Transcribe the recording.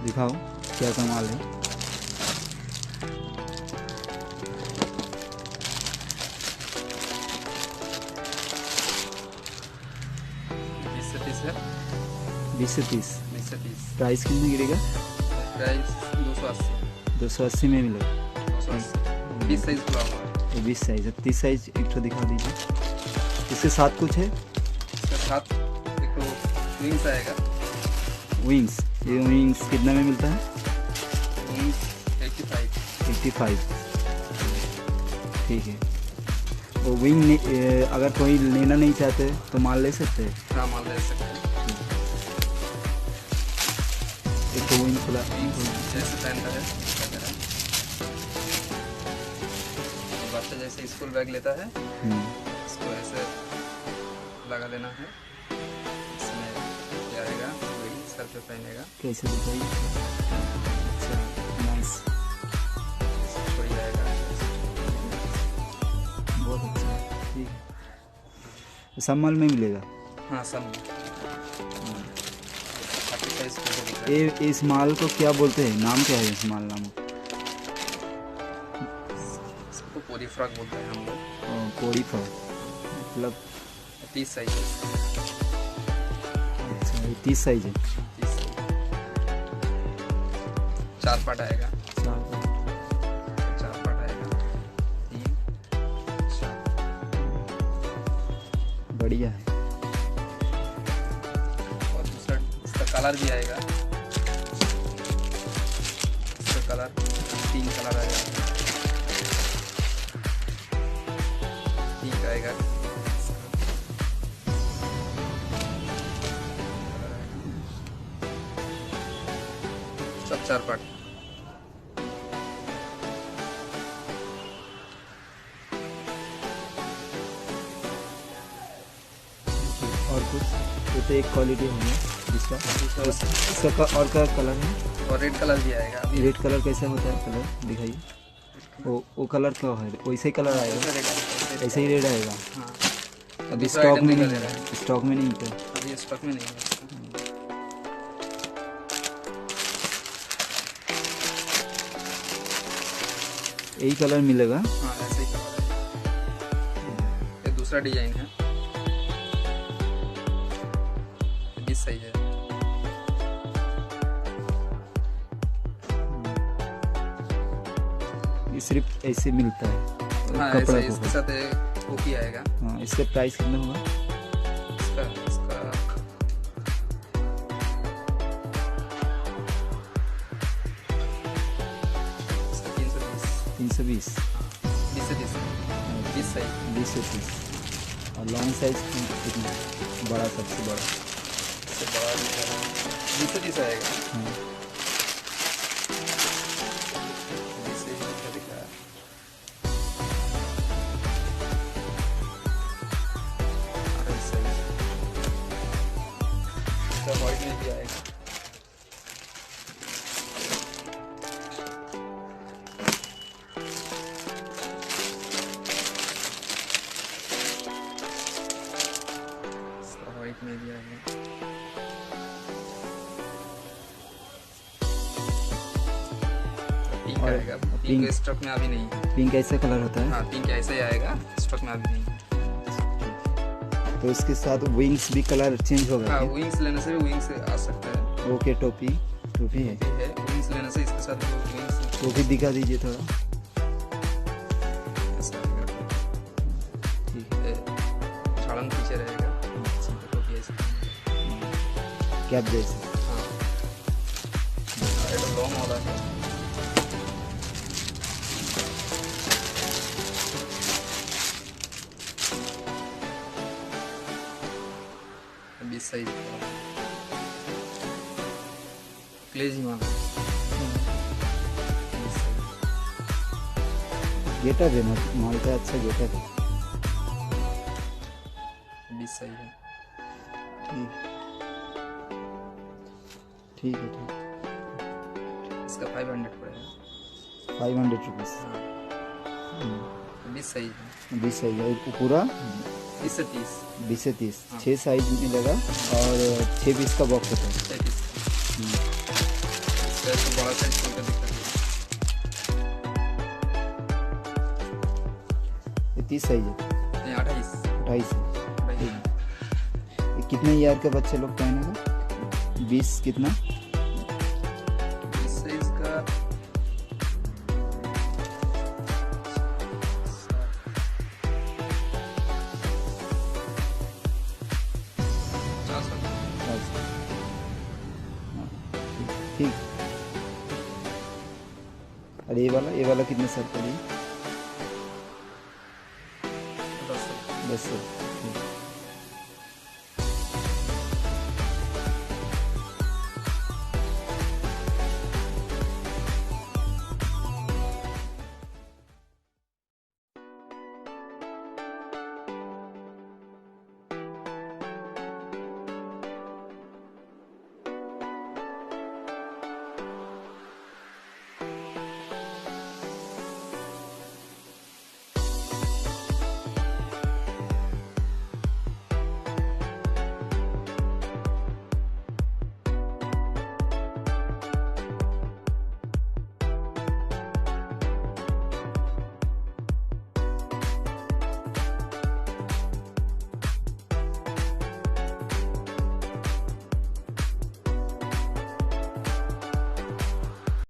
दिखाओ क्या कमाल है। है 20 से 30। 20 से 30। प्राइस कितने गिरेगा? प्राइस 280। 280 में मिलेगा। 280 20 साइज खुला हुआ है। ये 20 साइज है। 30 साइज एक तो दिखा दीजिए। इसके साथ कुछ है? इसके साथ एक तो विंग्स आएगा। विंग्स, ये विंग्स कितना में मिलता है? विंग्स 85। ठीक है। वो विंग अगर कोई लेना नहीं चाहते तो माल ले सकते हैं? हाँ माल ले सकते हैं। एक तो विंग खुला जैसे पहनता है बच्चा जैसे स्कूल बैग लेता है इसको ऐसे लगा देना है। इसमें क्या आएगा सर पे पहनेगा। कैसे दिखाइए? अच्छा नाइस, छोड़ जाएगा। बहुत अच्छा है। ठीक है, सब माल में मिलेगा? हाँ सब ये इस माल को क्या बोलते हैं? नाम क्या है इस माल नाम? इसको पोरी फ्रॉक बोलते हैं हम लोग। पोरी फ्रॉक मतलब 30 साइज है। अच्छा ये 30 साइज है। 30 साइज 4 पार्ट आएगा। 4 पार्ट आएगा। 3 4 बढ़िया है। और दूसरा इसका कलर भी आएगा। इसका कलर 3 कलर आएगा। आएगा सब 4 पार्ट। और कुछ ये तो एक क्वालिटी होगी जिसका इसका और क्या कलर है? और रेड कलर भी आएगा। रेड कलर कैसा होता है? कलर दिखाइए। वो कलर क्या है? वैसे ही कलर आएगा? ऐसे ही रेड आएगा। हाँ अभी स्टॉक में नहीं है? स्टॉक में नहीं है? अभी स्टॉक में नहीं है। यही कलर मिलेगा? हाँ ऐसे ही कलर है। ये दूसरा डिजाइन है। 20 साइज है। ये सिर्फ ऐसे मिलता है? हाँ कपड़ा ऐसे इसके साथ कॉपी आएगा। हाँ इसका प्राइस कितना होगा? इसका 320। 20 से 30 और लॉन्ग साइज कितना? बड़ा सबसे बड़ा? इससे बड़ा 20 से 30 आएगा। व्हाइट में भी आएगा। व्हाइट में भी आएगा। पिंक आएगा। पिंक स्टॉक में अभी नहीं है। पिंक ऐसा कलर होता है? हाँ पिंक ऐसा ही आएगा, स्टॉक में अभी नहीं है। तो इसके साथ विंग्स भी कलर चेंज होगा? हाँ विंग्स लेने से भी विंग्स आ सकता है। ओके टोपी है? विंग्स लेने से इसके साथ विंग्स। टोपी दिखा दीजिए थोड़ा। ठीक है। झाड़न पीछे रहेगा। टोपी ऐसे कैप जैसे? हाँ ये तो लॉन्ग वाला है। साइज क्लेजी माल गेटअप है माल का। अच्छा गेटअप है। 20 साइज है। ठीक है। इसका 500 पड़ेगा। 500 रुपीज़। 20 साइज है। 20 साइज है पूरा? 20 से 30। 20 से 30 6 साइज मिलेगा और 6 पीस का बॉक्स होता है। 6 पीस। ऐसा बड़ा साइज खोल कर दिखा दीजिए। ये 30 साइज है, नहीं 28। 28 है। ये कितने ईयर के बच्चे लोग पहनेगा? 20 कितना? इस साइज का 50। हाँ, ठीक। अरे ये वाला कितने सर पड़ी? 10। 10 सर।